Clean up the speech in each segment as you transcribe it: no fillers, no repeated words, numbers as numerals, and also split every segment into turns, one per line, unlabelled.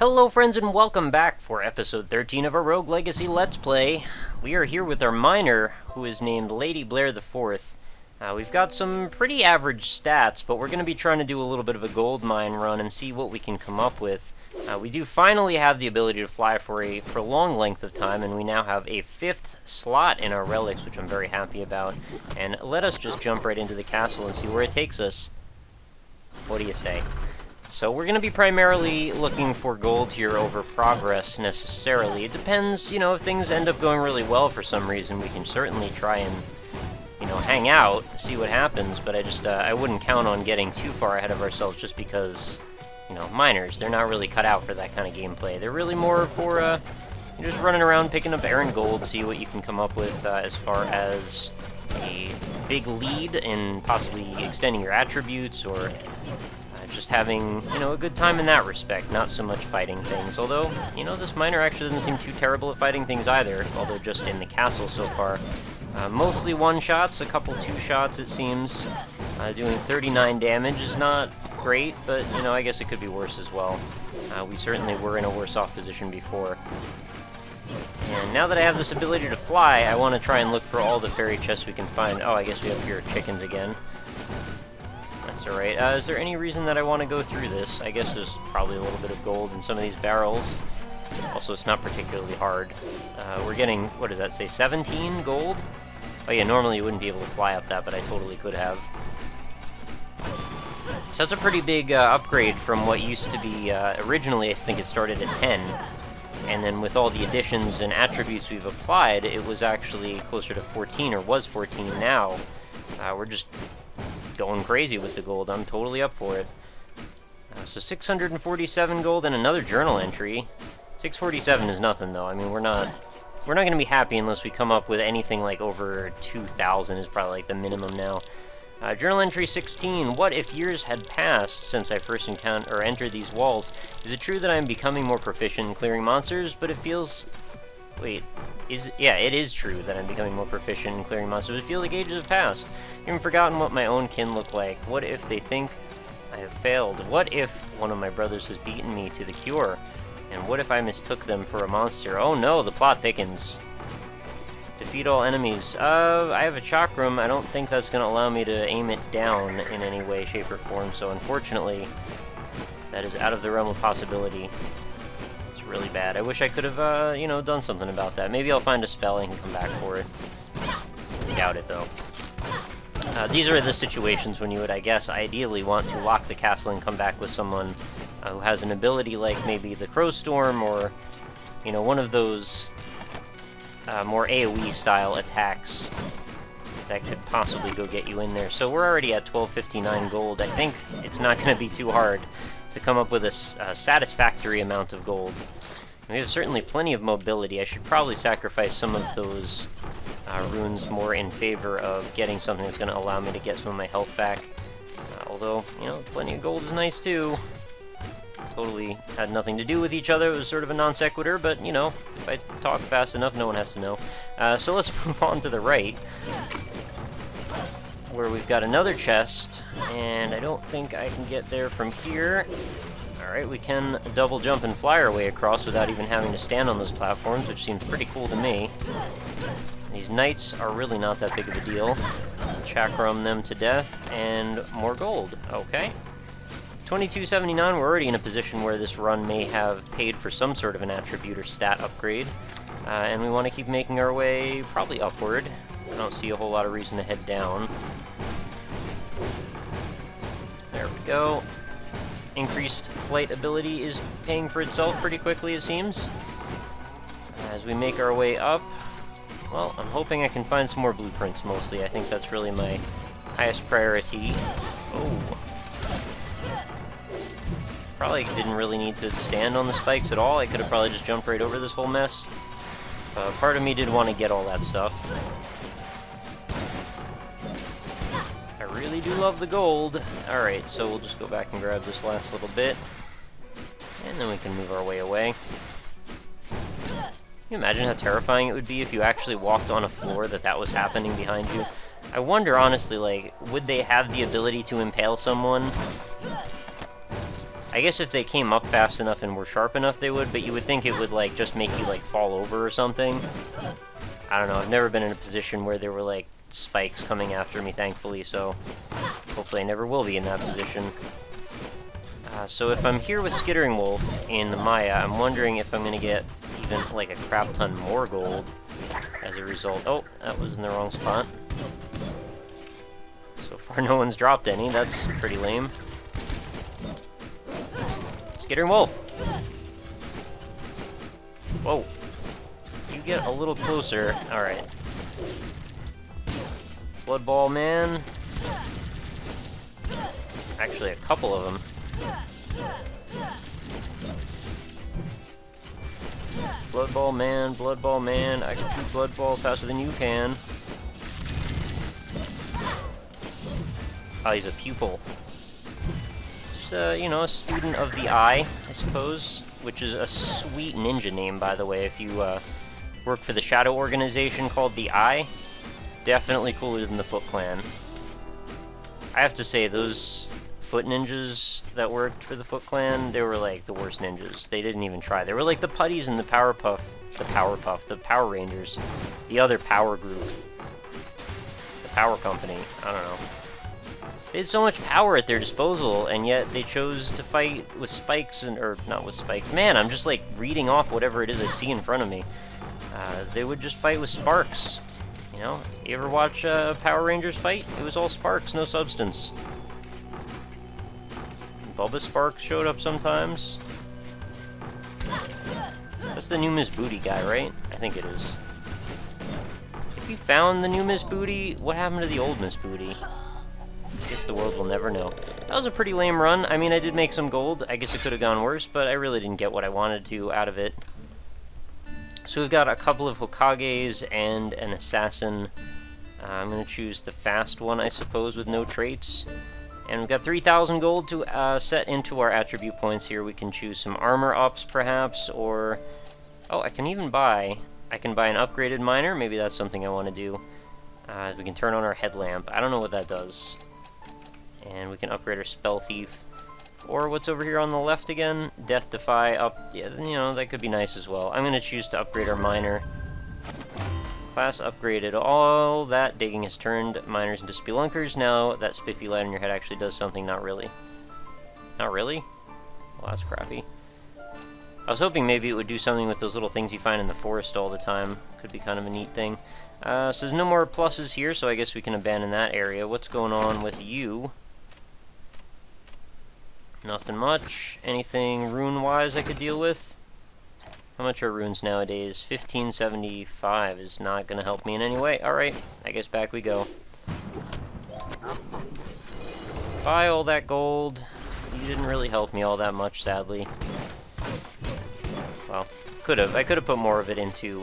Hello friends and welcome back for episode 13 of our Rogue Legacy Let's Play. We are here with our miner, who is named Lady Blair the Fourth. We've got some pretty average stats, but we're going to be trying to do a little bit of a gold mine run and see what we can come up with. We do finally have the ability to fly for a prolonged length of time, and we now have a 5th slot in our relics, which I'm very happy about. And let us just jump right into the castle and see where it takes us. What do you say? So we're going to be primarily looking for gold here over progress, necessarily. It depends, if things end up going really well for some reason, we can certainly try and, hang out, see what happens, but I wouldn't count on getting too far ahead of ourselves just because, miners, they're not really cut out for that kind of gameplay. They're really more for, just running around picking up errand gold, see what you can come up with as far as a big lead in possibly extending your attributes or just having, a good time in that respect, not so much fighting things. Although, this miner actually doesn't seem too terrible at fighting things either, although just in the castle so far. Mostly one-shots, a couple two-shots it seems. Doing 39 damage is not great, but, I guess it could be worse as well. We certainly were in a worse-off position before. And now that I have this ability to fly, I want to try and look for all the fairy chests we can find. Oh, I guess we have here chickens again. That's alright. Is there any reason that I want to go through this? I guess there's probably a little bit of gold in some of these barrels. Also, it's not particularly hard. We're getting, what does that say, 17 gold? Oh yeah, normally you wouldn't be able to fly up that, but I totally could have. So that's a pretty big upgrade from what used to be, originally I think it started at 10. And then with all the additions and attributes we've applied, it was actually closer to 14, or was 14 now. We're just going crazy with the gold. I'm totally up for it. So 647 gold and another journal entry. 647 is nothing though. I mean, we're not going to be happy unless we come up with anything like over 2,000 is probably like the minimum now. Journal entry 16. What if years had passed since I first entered these walls? Is it true that I am becoming more proficient in clearing monsters? But it feels... Wait, yeah, it is true that I'm becoming more proficient in clearing monsters. It feels like ages have passed. I've even forgotten what my own kin look like. What if they think I have failed? What if one of my brothers has beaten me to the cure? And what if I mistook them for a monster? Oh no, the plot thickens. Defeat all enemies. I have a chakram. I don't think that's going to allow me to aim it down in any way, shape, or form. So unfortunately, that is out of the realm of possibility. Really bad. I wish I could have, done something about that. Maybe I'll find a spell and come back for it. Doubt it, though. These are the situations when you would, I guess, ideally want to lock the castle and come back with someone who has an ability like maybe the Crow Storm or, one of those more AoE-style attacks that could possibly go get you in there. So we're already at 1259 gold. I think it's not going to be too hard to come up with a satisfactory amount of gold. We have certainly plenty of mobility. I should probably sacrifice some of those runes more in favor of getting something that's going to allow me to get some of my health back. Although, plenty of gold is nice too. Totally had nothing to do with each other. It was sort of a non sequitur, but, if I talk fast enough, no one has to know. So let's move on to the right, where we've got another chest, and I don't think I can get there from here. Alright, we can double jump and fly our way across without even having to stand on those platforms, which seems pretty cool to me. These knights are really not that big of a deal. Chakram them to death, and more gold. Okay. 2279, we're already in a position where this run may have paid for some sort of an attribute or stat upgrade. And we want to keep making our way probably upward. I don't see a whole lot of reason to head down. There we go. Increased flight ability is paying for itself pretty quickly, it seems. As we make our way up, well, I'm hoping I can find some more blueprints mostly. I think that's really my highest priority. Oh. Probably didn't really need to stand on the spikes at all. I could have probably just jumped right over this whole mess. Part of me did want to get all that stuff. I really do love the gold. Alright, so we'll just go back and grab this last little bit. And then we can move our way away. Can you imagine how terrifying it would be if you actually walked on a floor that was happening behind you? I wonder, honestly, would they have the ability to impale someone I guess if they came up fast enough and were sharp enough, they would, but you would think it would, like, just make you, like, fall over or something. I don't know, I've never been in a position where there were, like, spikes coming after me, thankfully, so hopefully I never will be in that position. So if I'm here with Skittering Wolf in the Maya, I'm wondering if I'm going to get even, like, a crap ton more gold as a result. Oh, that was in the wrong spot. So far no one's dropped any, that's pretty lame. Skittering Wolf! Whoa. You get a little closer. Alright. Blood Ball Man. Actually, a couple of them. Blood Ball Man, Blood Ball Man. I can shoot Blood Ball faster than you can. Oh, he's a pupil. Just, you know, a student of the Eye, I suppose. Which is a sweet ninja name, by the way. If you, work for the shadow organization called the Eye, definitely cooler than the Foot Clan. I have to say, those foot ninjas that worked for the Foot Clan, they were like the worst ninjas. They didn't even try. They were like the Putties and the Power Power Rangers, the other power group, the Power Company. I don't know. They had so much power at their disposal, and yet they chose to fight with spikes or not with spikes. Man, I'm just like reading off whatever it is I see in front of me. They would just fight with sparks. You know, you ever watch Power Rangers fight? It was all sparks, no substance. Bubba Sparks showed up sometimes. That's the new Miss Booty guy, right? I think it is. If you found the new Miss Booty, what happened to the old Miss Booty? I guess the world will never know. That was a pretty lame run. I mean, I did make some gold. I guess it could have gone worse, but I really didn't get what I wanted to out of it. So we've got a couple of Hokages and an Assassin. I'm going to choose the fast one, I suppose, with no traits. And we've got 3,000 gold to set into our attribute points here. We can choose some armor ups, perhaps, or... Oh, I can buy an upgraded miner. Maybe that's something I want to do. We can turn on our headlamp. I don't know what that does. And we can upgrade our Spell Thief. Or what's over here on the left again? Death Defy up. Yeah, you know, that could be nice as well. I'm going to choose to upgrade our miner. Class upgraded. All that digging has turned miners into spelunkers. Now that spiffy light on your head actually does something. Not really. Not really? Well, that's crappy. I was hoping maybe it would do something with those little things you find in the forest all the time. Could be kind of a neat thing. So there's no more pluses here, so I guess we can abandon that area. What's going on with you? Nothing much. Anything rune-wise I could deal with? How much are runes nowadays? 1575 is not going to help me in any way. Alright, I guess back we go. Buy all that gold. You didn't really help me all that much, sadly. Well, could have. I could have put more of it into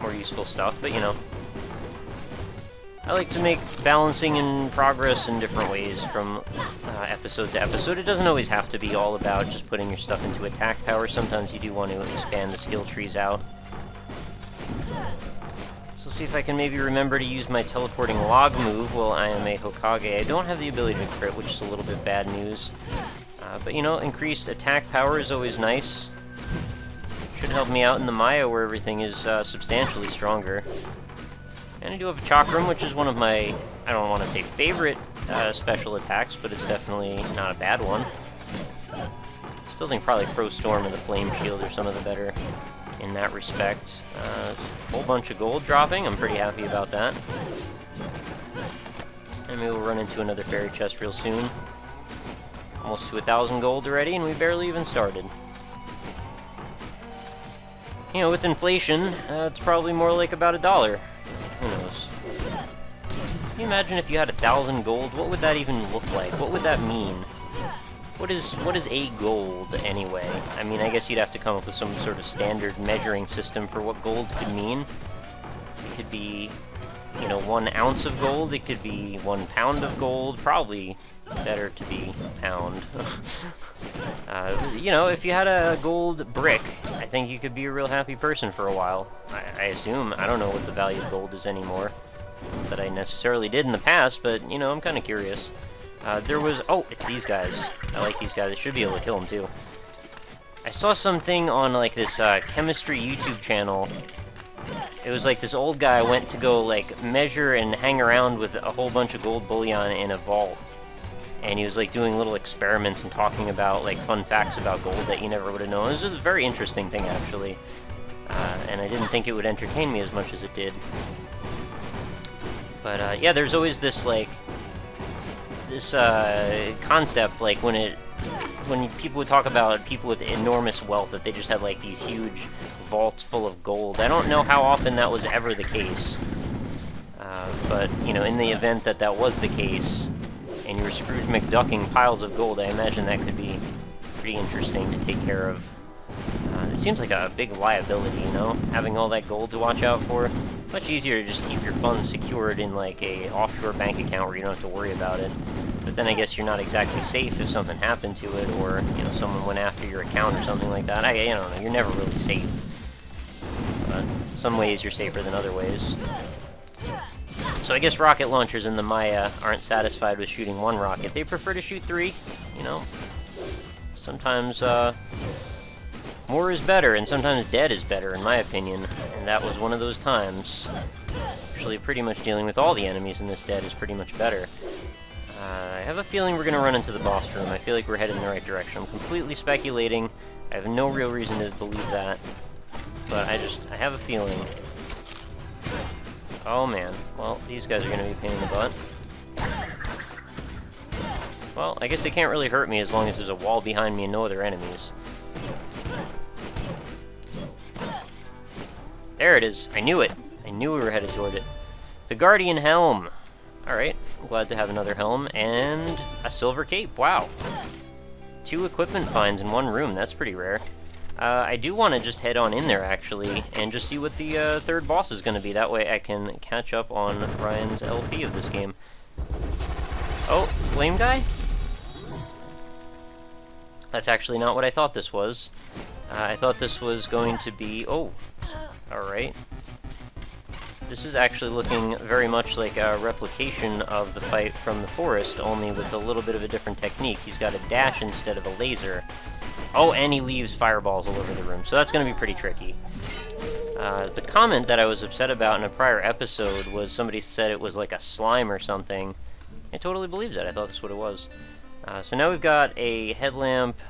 more useful stuff, but you know. I like to make balancing and progress in different ways from episode to episode. It doesn't always have to be all about just putting your stuff into attack power. Sometimes you do want to expand the skill trees out. So see if I can maybe remember to use my teleporting log move while I am a Hokage. I don't have the ability to crit, which is a little bit bad news. But you know, increased attack power is always nice. Should help me out in the Maya where everything is substantially stronger. And I do have a Chakram, which is one of my, I don't want to say favorite special attacks, but it's definitely not a bad one. Still think probably Crow Storm or the Flame Shield are some of the better in that respect. A whole bunch of gold dropping, I'm pretty happy about that. And maybe we'll run into another fairy chest real soon. Almost to 1,000 gold already, and we barely even started. You know, with inflation, it's probably more like about $1. Who knows? Can you imagine if you had 1,000 gold? What would that even look like? What would that mean? What is a gold, anyway? I mean, I guess you'd have to come up with some sort of standard measuring system for what gold could mean. It could be, you know, 1 ounce of gold. It could be 1 pound of gold. Probably better to be pound. You know, if you had a gold brick, I think you could be a real happy person for a while. I assume. I don't know what the value of gold is anymore. Not that I necessarily did in the past, but, you know, I'm kind of curious. There was... Oh, it's these guys. I like these guys. I should be able to kill them, too. I saw something on, like, this chemistry YouTube channel. It was like this old guy went to go, like, measure and hang around with a whole bunch of gold bullion in a vault. And he was, like, doing little experiments and talking about, like, fun facts about gold that you never would have known. This was a very interesting thing, actually. And I didn't think it would entertain me as much as it did. But, yeah, there's always this, like... this concept, like, when people would talk about people with enormous wealth, that they just had, like, these huge vaults full of gold. I don't know how often that was ever the case, but, you know, in the event that that was the case, and you were Scrooge McDucking piles of gold, I imagine that could be pretty interesting to take care of. It seems like a big liability, you know, having all that gold to watch out for. Much easier to just keep your funds secured in, like, a offshore bank account where you don't have to worry about it. But then I guess you're not exactly safe if something happened to it, or, you know, someone went after your account or something like that. I don't know, you're never really safe. But some ways you're safer than other ways. So I guess rocket launchers in the Maya aren't satisfied with shooting one rocket. They prefer to shoot 3, you know. Sometimes, more is better, and sometimes dead is better, in my opinion. And that was one of those times. Actually, pretty much dealing with all the enemies in this dead is pretty much better. I have a feeling we're going to run into the boss room. I feel like we're headed in the right direction. I'm completely speculating. I have no real reason to believe that. But I have a feeling. Oh, man. Well, these guys are going to be a pain in the butt. Well, I guess they can't really hurt me as long as there's a wall behind me and no other enemies. There it is. I knew it. I knew we were headed toward it. The Guardian Helm. Alright, I'm glad to have another helm, and a silver cape, wow. 2 equipment finds in one room, that's pretty rare. I do want to just head on in there, actually, and just see what the 3rd boss is going to be. That way I can catch up on Ryan's LP of this game. Oh, Flame Guy? That's actually not what I thought this was. I thought this was going to be... Oh, alright. This is actually looking very much like a replication of the fight from the forest, only with a little bit of a different technique. He's got a dash instead of a laser. Oh, and he leaves fireballs all over the room, so that's going to be pretty tricky. The comment that I was upset about in a prior episode was somebody said it was like a slime or something. I totally believe that. I thought that's what it was. So now we've got a headlamp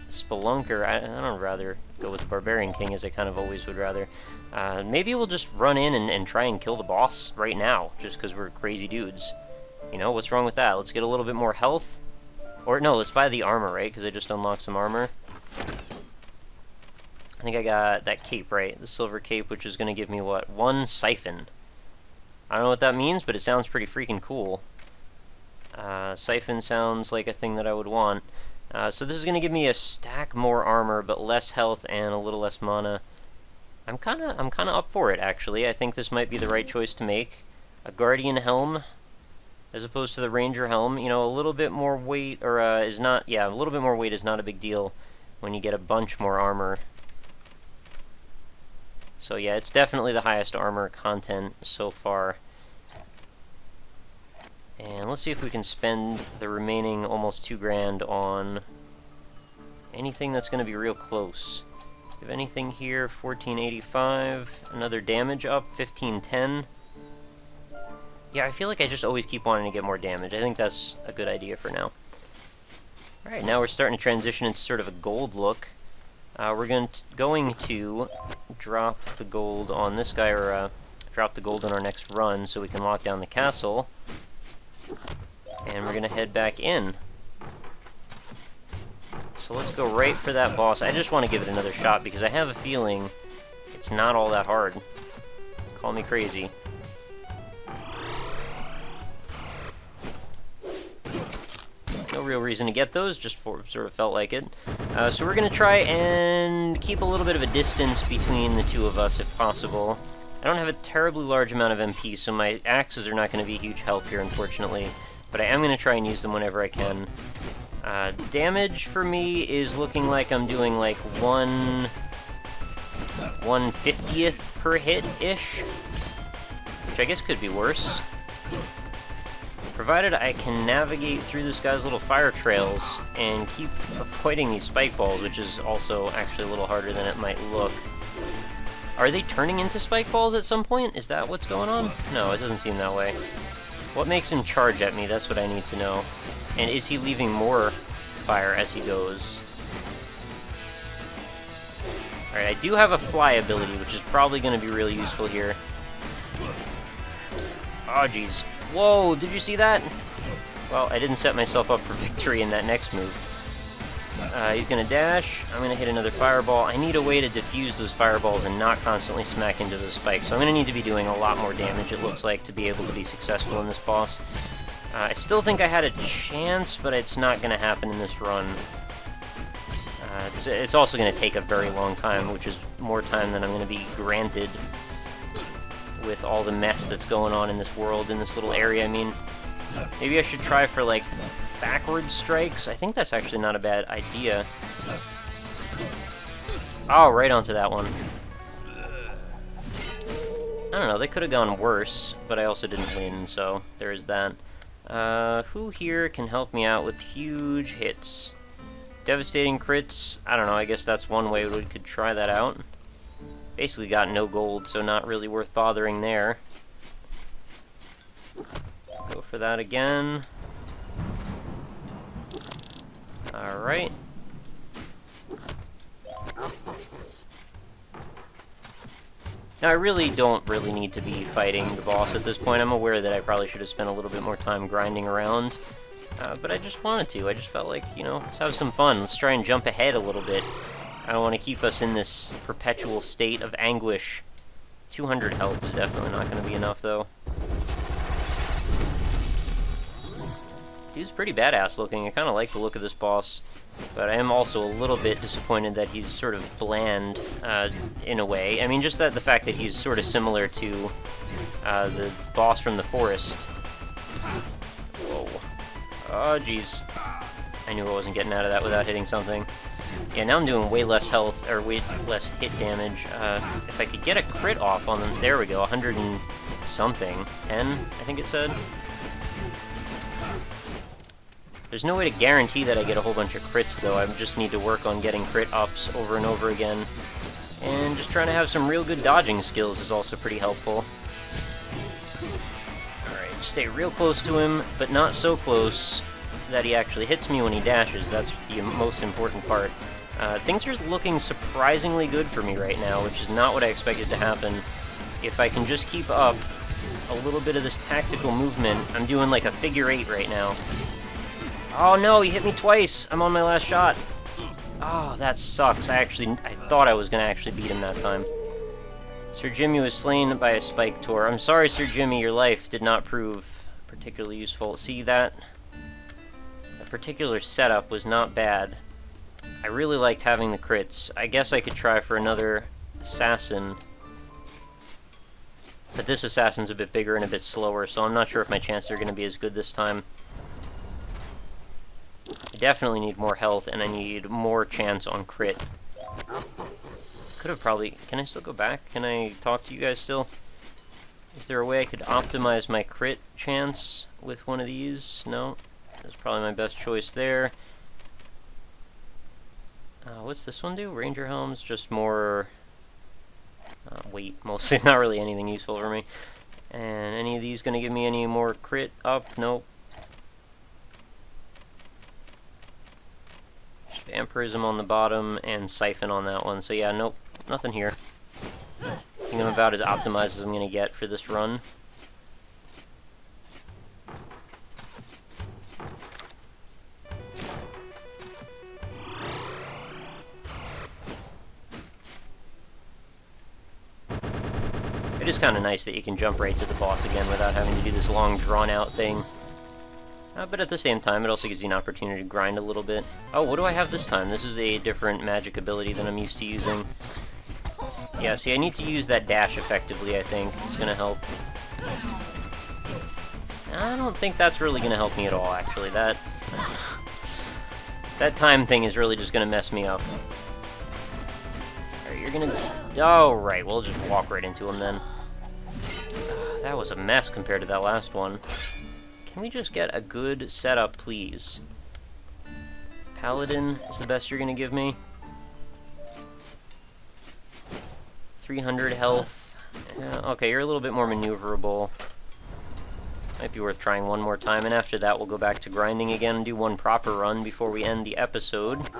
spelunker. I don't rather go with the Barbarian King, as I kind of always would rather. Maybe we'll just run in and try and kill the boss right now, just because we're crazy dudes. You know, what's wrong with that? Let's get a little bit more health. Or, no, let's buy the armor, right? Because I just unlocked some armor. I think I got that cape, right? The silver cape, which is going to give me, what? 1 siphon. I don't know what that means, but it sounds pretty freaking cool. Siphon sounds like a thing that I would want. So this is going to give me a stack more armor, but less health and a little less mana. I'm kind of up for it, actually. I think this might be the right choice to make. A Guardian Helm, as opposed to the Ranger Helm. You know, a little bit more weight, or is not, yeah, a little bit more weight is not a big deal when you get a bunch more armor. So yeah, it's definitely the highest armor content so far. And let's see if we can spend the remaining almost 2 grand on anything that's going to be real close. We have anything here? 1485. Another damage up, 1510. Yeah, I feel like I just always keep wanting to get more damage. I think that's a good idea for now. Alright, now we're starting to transition into sort of a gold look. We're going to drop the gold on this guy, or drop the gold on our next run so we can lock down the castle. And we're going to head back in. So let's go right for that boss. I just want to give it another shot because I have a feeling it's not all that hard. Call me crazy. No real reason to get those, just sort of felt like it. So we're going to try and keep a little bit of a distance between the two of us if possible. I don't have a terribly large amount of MP, so my axes are not going to be a huge help here, unfortunately. But I am going to try and use them whenever I can. Damage for me is looking like I'm doing like 1/50th per hit-ish. Which I guess could be worse. Provided I can navigate through this guy's little fire trails and keep avoiding these spike balls, which is also actually a little harder than it might look. Are they turning into spike balls at some point? Is that what's going on? No, it doesn't seem that way. What makes him charge at me? That's what I need to know. And is he leaving more fire as he goes? Alright, I do have a fly ability, which is probably going to be really useful here. Oh, jeez. Whoa, did you see that? Well, I didn't set myself up for victory in that next move. He's going to dash. I'm going to hit another fireball. I need a way to defuse those fireballs and not constantly smack into those spikes. So I'm going to need to be doing a lot more damage, it looks like, to be able to be successful in this boss. I still think I had a chance, but it's not going to happen in this run. It's also going to take a very long time, which is more time than I'm going to be granted with all the mess that's going on in this world, in this little area. I mean, maybe I should try for, like, backwards strikes. I think that's actually not a bad idea. Oh, right onto that one. I don't know, they could have gone worse, but I also didn't win, so there is that. Who here can help me out with huge hits? Devastating crits? I don't know, I guess that's one way we could try that out. Basically got no gold, so not really worth bothering there. Go for that again. Alright. Now, I really don't need to be fighting the boss at this point. I'm aware that I probably should have spent a little bit more time grinding around. But I just wanted to. I just felt like, you know, let's have some fun. Let's try and jump ahead a little bit. I don't want to keep us in this perpetual state of anguish. 200 health is definitely not going to be enough, though. Dude's pretty badass looking. I kind of like the look of this boss. But I am also a little bit disappointed that he's sort of bland, in a way. I mean, just that the fact that he's sort of similar to the boss from the forest. Whoa. Oh, jeez. I knew I wasn't getting out of that without hitting something. Yeah, now I'm doing way less health, or way less hit damage. If I could get a crit off on them, there we go, 100 and something. 10, I think it said. There's no way to guarantee that I get a whole bunch of crits, though. I just need to work on getting crit ups over and over again. And just trying to have some real good dodging skills is also pretty helpful. Alright, stay real close to him, but not so close that he actually hits me when he dashes. That's the most important part. Things are looking surprisingly good for me right now, which is not what I expected to happen. If I can just keep up a little bit of this tactical movement, I'm doing like a figure 8 right now. Oh no, he hit me twice! I'm on my last shot! Oh, that sucks. I thought I was gonna actually beat him that time. Sir Jimmy was slain by a spike tor. I'm sorry, Sir Jimmy, your life did not prove particularly useful. See, that particular setup was not bad. I really liked having the crits. I guess I could try for another assassin. But this assassin's a bit bigger and a bit slower, so I'm not sure if my chances are going to be as good this time. I definitely need more health, and I need more chance on crit. Could have probably... Can I still go back? Can I talk to you guys still? Is there a way I could optimize my crit chance with one of these? No? That's probably my best choice there. What's this one do? Ranger helms, just more weight, mostly. It's not really anything useful for me. And any of these gonna give me any more crit up? Nope. Just vampirism on the bottom and siphon on that one. So yeah, nope, nothing here. I think I'm about as optimized as I'm gonna get for this run. It is kind of nice that you can jump right to the boss again without having to do this long, drawn-out thing. But at the same time, it also gives you an opportunity to grind a little bit. Oh, what do I have this time? This is a different magic ability than I'm used to using. Yeah, see, I need to use that dash effectively, I think. It's going to help. I don't think that's really going to help me at all, actually. That time thing is really just going to mess me up. Alright, you're going to... Oh, right, we'll just walk right into him then. That was a mess compared to that last one. Can we just get a good setup, please? Paladin is the best you're gonna give me. 300 health. Okay, you're a little bit more maneuverable. Might be worth trying one more time, and after that we'll go back to grinding again and do one proper run before we end the episode.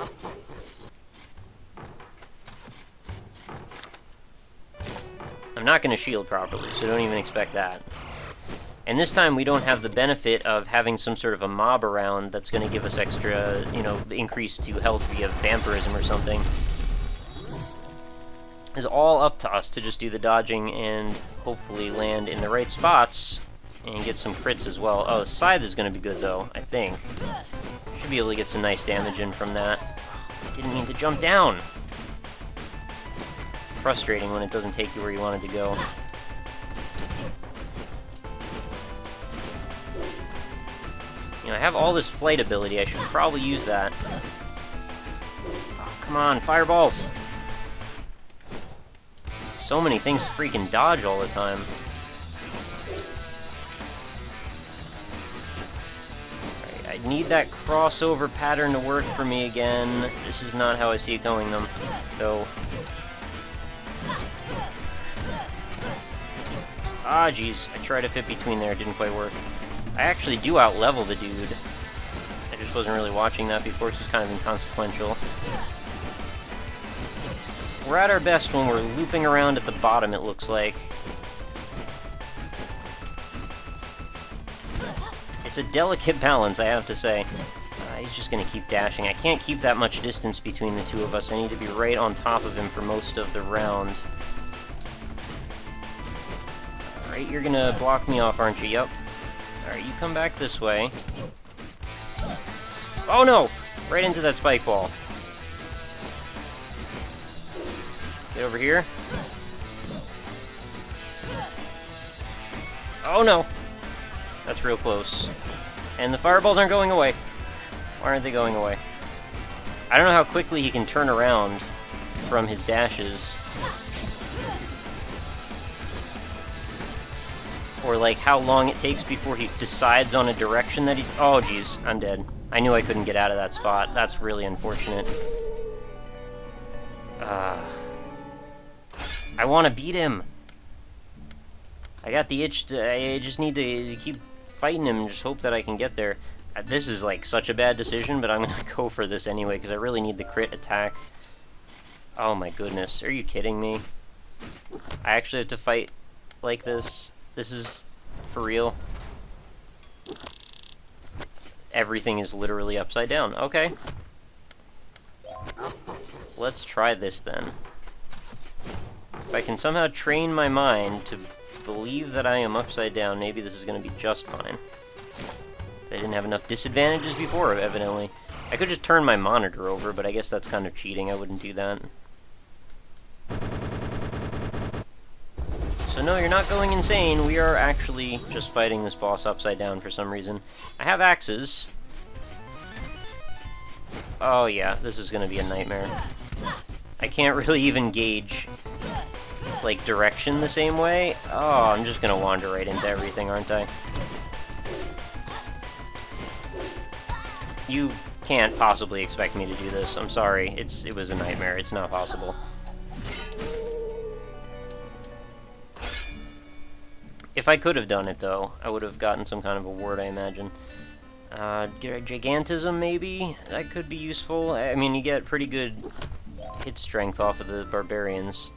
I'm not going to shield properly, so don't even expect that. And this time we don't have the benefit of having some sort of a mob around that's going to give us extra, you know, increase to health via vampirism or something. It's all up to us to just do the dodging and hopefully land in the right spots and get some crits as well. Oh, the scythe is going to be good though, I think. Should be able to get some nice damage in from that. Didn't mean to jump down. Frustrating when it doesn't take you where you wanted to go. You know, I have all this flight ability. I should probably use that. Oh, come on, fireballs! So many things to freaking dodge all the time. Right, I need that crossover pattern to work for me again. This is not how I see it going, though. Ah, jeez. I tried to fit between there. It didn't quite work. I actually do out-level the dude. I just wasn't really watching that before, so it's kind of inconsequential. We're at our best when we're looping around at the bottom, it looks like. It's a delicate balance, I have to say. He's just going to keep dashing. I can't keep that much distance between the two of us. I need to be right on top of him for most of the round. Alright, you're going to block me off, aren't you? Yep. Alright, you come back this way. Oh no! Right into that spike ball. Get over here. Oh no! That's real close. And the fireballs aren't going away. Why aren't they going away? I don't know how quickly he can turn around from his dashes. Or like how long it takes before he decides on a direction that he's... Oh jeez, I'm dead. I knew I couldn't get out of that spot. That's really unfortunate. I want to beat him. I got the itch to... I just need to keep fighting him and just hope that I can get there. This is like such a bad decision, but I'm going to go for this anyway because I really need the crit attack. Oh my goodness, are you kidding me? I actually have to fight like this. This is for real. Everything is literally upside down. Okay. Let's try this then. If I can somehow train my mind to believe that I am upside down, maybe this is going to be just fine. I didn't have enough disadvantages before, evidently. I could just turn my monitor over, but I guess that's kind of cheating. I wouldn't do that. So no, you're not going insane. We are actually just fighting this boss upside down for some reason. I have axes. Oh yeah, this is going to be a nightmare. I can't really even gauge, like, direction the same way. Oh, I'm just going to wander right into everything, aren't I? You can't possibly expect me to do this. I'm sorry. It was a nightmare. It's not possible. If I could have done it, though, I would have gotten some kind of award, I imagine. Gigantism, maybe? That could be useful. I mean, you get pretty good hit strength off of the barbarians.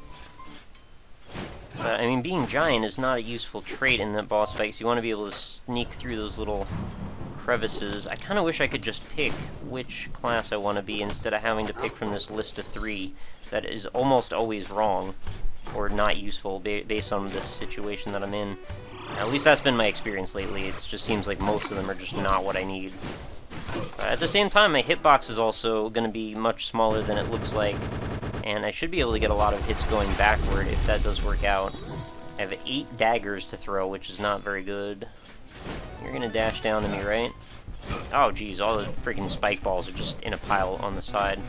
But, I mean, being giant is not a useful trait in the boss fights. You want to be able to sneak through those little crevices. I kind of wish I could just pick which class I want to be instead of having to pick from this list of 3 that is almost always wrong or not useful based on this situation that I'm in. At least that's been my experience lately. It just seems like most of them are just not what I need. At the same time, my hitbox is also going to be much smaller than it looks like, and I should be able to get a lot of hits going backward if that does work out. I have 8 daggers to throw, which is not very good. You're going to dash down to me, right? Oh, geez, all the freaking spike balls are just in a pile on the side.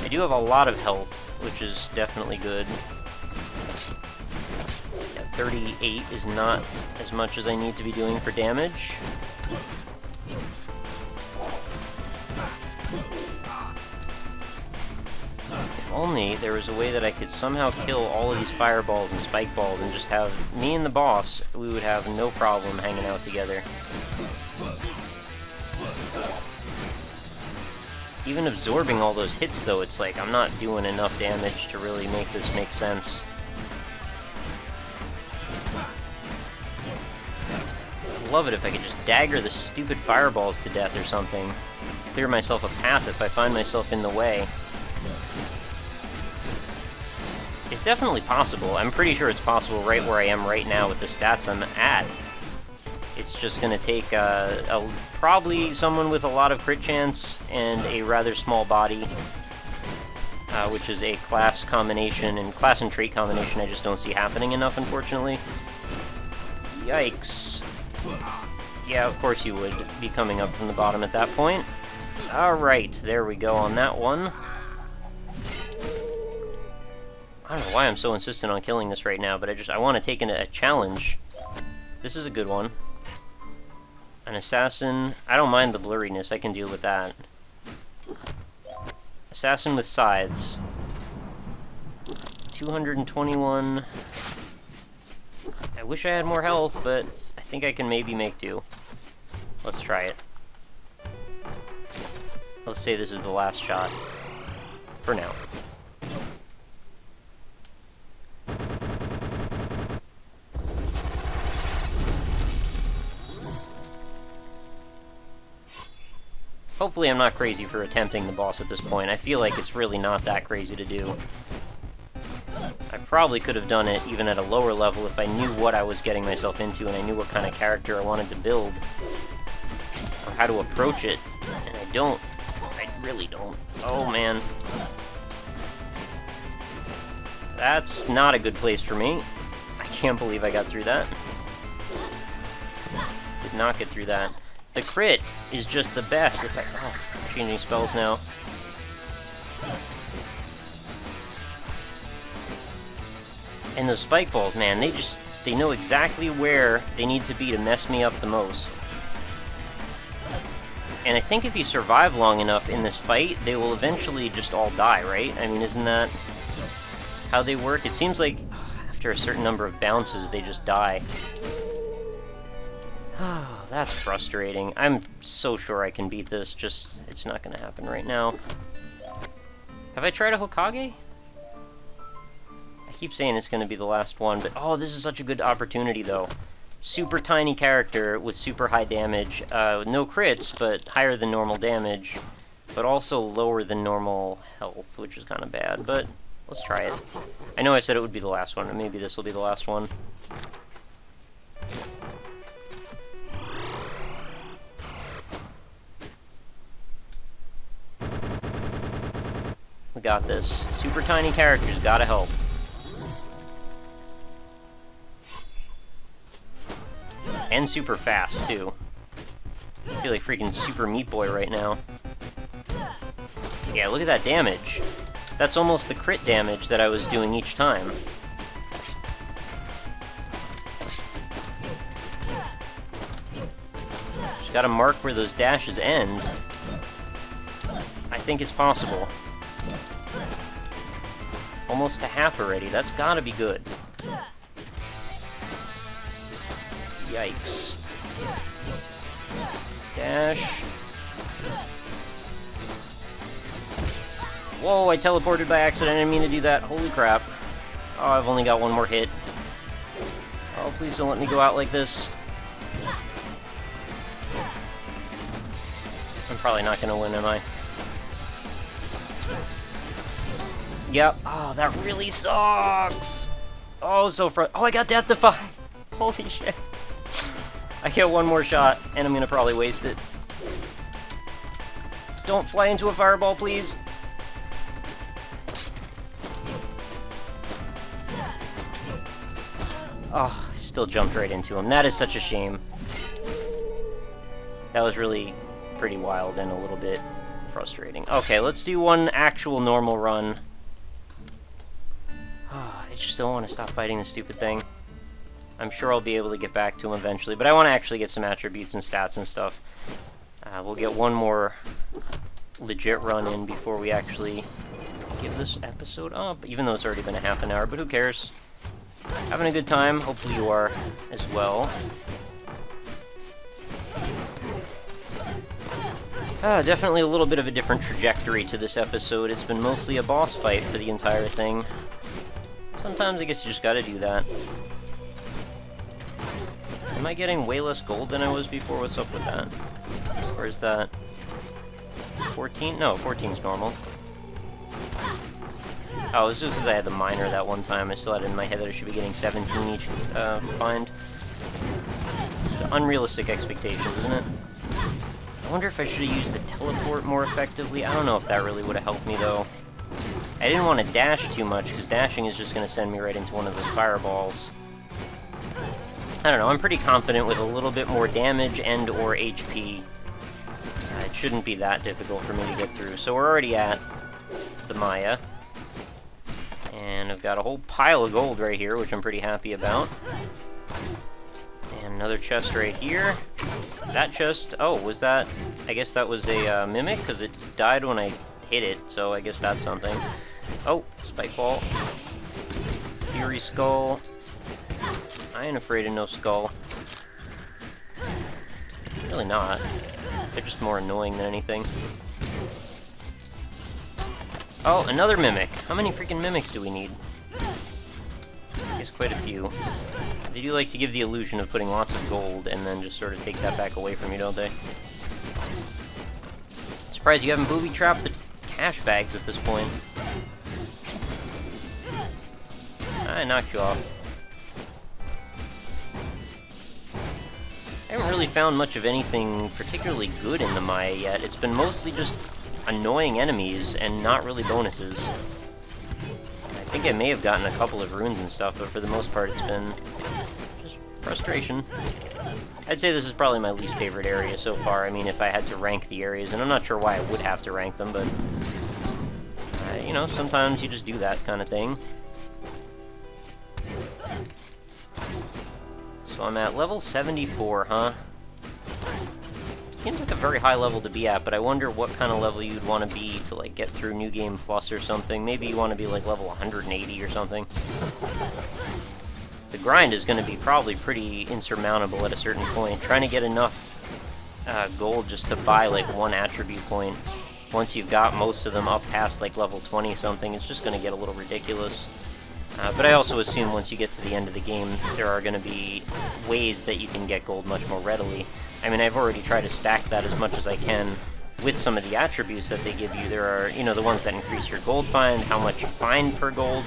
I do have a lot of health, which is definitely good. Yeah, 38 is not as much as I need to be doing for damage. If only there was a way that I could somehow kill all of these fireballs and spike balls and just have me and the boss, we would have no problem hanging out together. Even absorbing all those hits, though, it's like I'm not doing enough damage to really make this make sense. I'd love it if I could just dagger the stupid fireballs to death or something. Clear myself a path if I find myself in the way. It's definitely possible. I'm pretty sure it's possible right where I am right now with the stats I'm at. It's just going to take probably someone with a lot of crit chance and a rather small body, which is a class combination, and class and trait combination I just don't see happening enough, unfortunately. Yikes. Yeah, of course you would be coming up from the bottom at that point. Alright, there we go on that one. I don't know why I'm so insistent on killing this right now, but I want to take a challenge. This is a good one. An assassin. I don't mind the blurriness, I can deal with that. Assassin with scythes. 221. I wish I had more health, but I think I can maybe make do. Let's try it. Let's say this is the last shot. For now. Hopefully I'm not crazy for attempting the boss at this point. I feel like it's really not that crazy to do. I probably could have done it even at a lower level if I knew what I was getting myself into and I knew what kind of character I wanted to build. Or how to approach it. And I don't. I really don't. Oh, man. That's not a good place for me. I can't believe I got through that. Did not get through that. The crit is just the best if I... Oh, I'm changing spells now. And those spike balls, man, they know exactly where they need to be to mess me up the most. And I think if you survive long enough in this fight, they will eventually just all die, right? I mean, isn't that how they work? It seems like after a certain number of bounces, they just die. Oh, that's frustrating. I'm so sure I can beat this, just it's not going to happen right now. Have I tried a Hokage? I keep saying it's going to be the last one, but oh, this is such a good opportunity, though. Super tiny character with super high damage. No crits, but higher than normal damage, but also lower than normal health, which is kind of bad, but let's try it. I know I said it would be the last one, and maybe this will be the last one. We got this. Super tiny characters gotta help. And super fast, too. I feel like freaking Super Meat Boy right now. Yeah, look at that damage. That's almost the crit damage that I was doing each time. Just gotta mark where those dashes end. I think it's possible. Almost to half already. That's gotta be good. Yikes. Dash. Whoa, I teleported by accident. I didn't mean to do that. Holy crap. Oh, I've only got one more hit. Oh, please don't let me go out like this. I'm probably not gonna win, am I? Yep. Oh, that really sucks. Oh, so oh, I got Death Defy. Holy shit. I get one more shot, and I'm gonna probably waste it. Don't fly into a fireball, please. Oh, still jumped right into him. That is such a shame. That was really pretty wild and a little bit frustrating. Okay, let's do one actual normal run. Oh, I just don't want to stop fighting this stupid thing. I'm sure I'll be able to get back to him eventually, but I want to actually get some attributes and stats and stuff. We'll get one more legit run in before we actually give this episode up, even though it's already been a half an hour, but who cares? Having a good time. Hopefully you are as well. Definitely a little bit of a different trajectory to this episode. It's been mostly a boss fight for the entire thing. Sometimes I guess you just gotta do that. Am I getting way less gold than I was before? What's up with that? Or is that 14? No, 14's normal. Oh, it was just because I had the miner that one time. I still had it in my head that I should be getting 17 each find. Unrealistic expectations, isn't it? I wonder if I should have used the teleport more effectively. I don't know if that really would have helped me, though. I didn't want to dash too much, because dashing is just going to send me right into one of those fireballs. I don't know, I'm pretty confident with a little bit more damage and or HP. It shouldn't be that difficult for me to get through. So we're already at the Maya. And I've got a whole pile of gold right here, which I'm pretty happy about. And another chest right here. That chest, oh, was that, I guess that was a mimic, because it died when I hit it, so I guess that's something. Oh, spike ball. Fury skull. I ain't afraid of no skull. Really not. They're just more annoying than anything. Oh, another mimic. How many freaking mimics do we need? I guess quite a few. They do like to give the illusion of putting lots of gold and then just sort of take that back away from you, don't they? Surprised you haven't booby-trapped the cash bags at this point. I knocked you off. I haven't really found much of anything particularly good in the Maya yet. It's been mostly just annoying enemies and not really bonuses. I think I may have gotten a couple of runes and stuff, but for the most part it's been just frustration. I'd say this is probably my least favorite area so far. I mean, if I had to rank the areas, and I'm not sure why I would have to rank them, but you know, sometimes you just do that kind of thing. So I'm at level 74, huh? Seems like a very high level to be at, but I wonder what kind of level you'd want to be to, like, get through New Game Plus or something. Maybe you want to be, like, level 180 or something. The grind is going to be probably pretty insurmountable at a certain point. Trying to get enough gold just to buy, like, one attribute point. Once you've got most of them up past, like, level 20-something, it's just going to get a little ridiculous. But I also assume once you get to the end of the game, there are going to be ways that you can get gold much more readily. I mean, I've already tried to stack that as much as I can with some of the attributes that they give you. There are, you know, the ones that increase your gold find, how much you find per gold.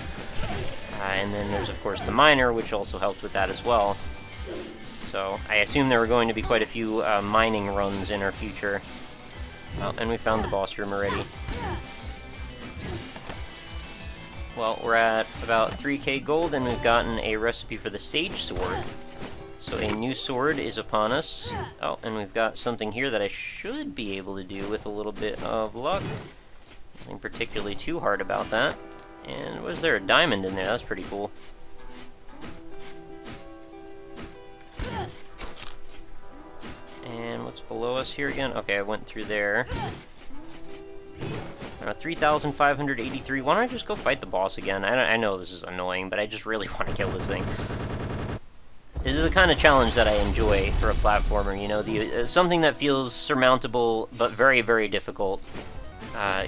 And then there's, of course, the miner, which also helps with that as well. So I assume there are going to be quite a few mining runs in our future. Oh, and we found the boss room already. Well, we're at about 3k gold, and we've gotten a recipe for the Sage Sword. So a new sword is upon us. Oh, and we've got something here that I should be able to do with a little bit of luck. Nothing particularly too hard about that. And was there a diamond in there? That's pretty cool. And what's below us here again? Okay, I went through there. 3,583. Why don't I just go fight the boss again? I know this is annoying, but I just really want to kill this thing. This is the kind of challenge that I enjoy for a platformer, you know, something that feels surmountable, but very, very difficult,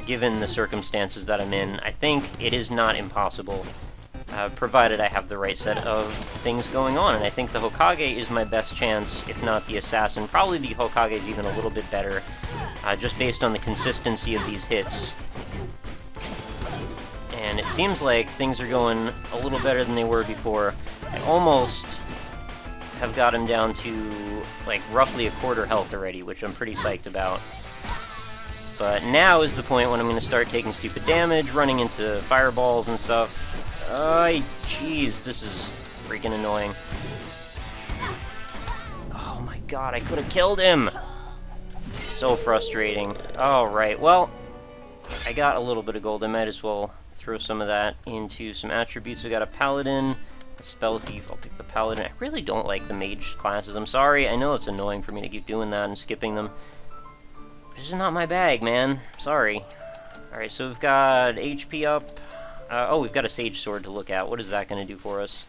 given the circumstances that I'm in. I think it is not impossible, provided I have the right set of things going on, and I think the Hokage is my best chance, if not the Assassin. Probably the Hokage is even a little bit better, just based on the consistency of these hits. And it seems like things are going a little better than they were before. I almost have got him down to, like, roughly a quarter health already, which I'm pretty psyched about. But now is the point when I'm going to start taking stupid damage, running into fireballs and stuff. Jeez, this is freaking annoying. Oh my god, I could have killed him! So frustrating. Alright, well, I got a little bit of gold. I might as well throw some of that into some attributes. We got a paladin, Spell Thief, I'll pick the Paladin. I really don't like the Mage classes. I'm sorry, I know it's annoying for me to keep doing that and skipping them. This is not my bag, man. Sorry. Alright, so we've got HP up. Oh, we've got a Sage Sword to look at. What is that going to do for us?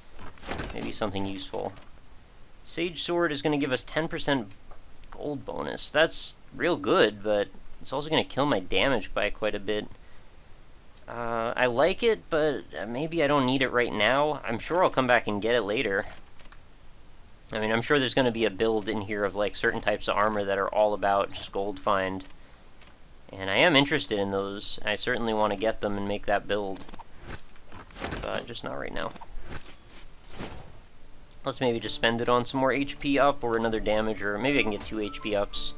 Maybe something useful. Sage Sword is going to give us 10% gold bonus. That's real good, but it's also going to kill my damage by quite a bit. I like it, but maybe I don't need it right now. I'm sure I'll come back and get it later. I mean, I'm sure there's going to be a build in here of, like, certain types of armor that are all about just gold find. And I am interested in those. I certainly want to get them and make that build. But just not right now. Let's maybe just spend it on some more HP up or another damage, or maybe I can get 2 HP ups.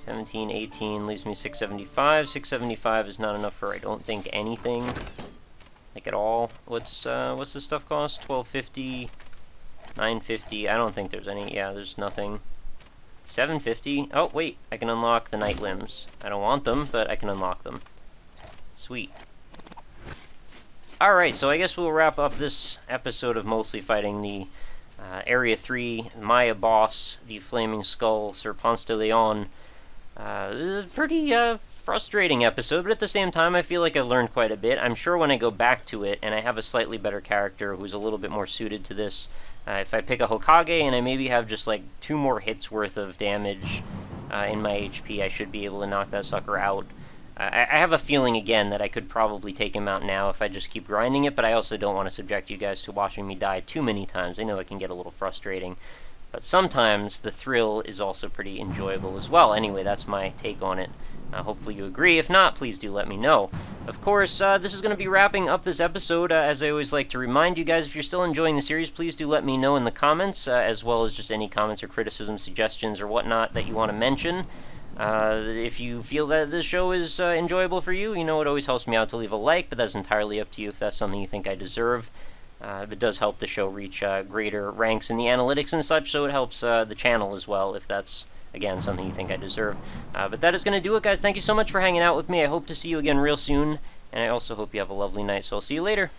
17, 18 leaves me 675. 675 is not enough for, I don't think, anything. Like, at all. What's this stuff cost? 1250, 950. I don't think there's any. Yeah, there's nothing. 750. Oh, wait. I can unlock the Night Limbs. I don't want them, but I can unlock them. Sweet. Alright, so I guess we'll wrap up this episode of mostly fighting the Area 3 Maya boss, the Flaming Skull, Sir Ponce de Leon. This is a pretty frustrating episode, but at the same time, I feel like I learned quite a bit. I'm sure when I go back to it, and I have a slightly better character who's a little bit more suited to this, if I pick a Hokage and I maybe have just like 2 more hits worth of damage in my HP, I should be able to knock that sucker out. I have a feeling, again, that I could probably take him out now if I just keep grinding it, but I also don't want to subject you guys to watching me die too many times. I know it can get a little frustrating, but sometimes the thrill is also pretty enjoyable as well. Anyway, that's my take on it. Hopefully you agree. If not, please do let me know. Of course, this is going to be wrapping up this episode. As I always like to remind you guys, if you're still enjoying the series, please do let me know in the comments, as well as just any comments or criticisms, suggestions, or whatnot that you want to mention. If you feel that this show is enjoyable for you, you know, it always helps me out to leave a like, but that's entirely up to you if that's something you think I deserve. It does help the show reach greater ranks in the analytics and such, so it helps the channel as well if that's, again, something you think I deserve. But that is going to do it, guys. Thank you so much for hanging out with me. I hope to see you again real soon, and I also hope you have a lovely night, so I'll see you later.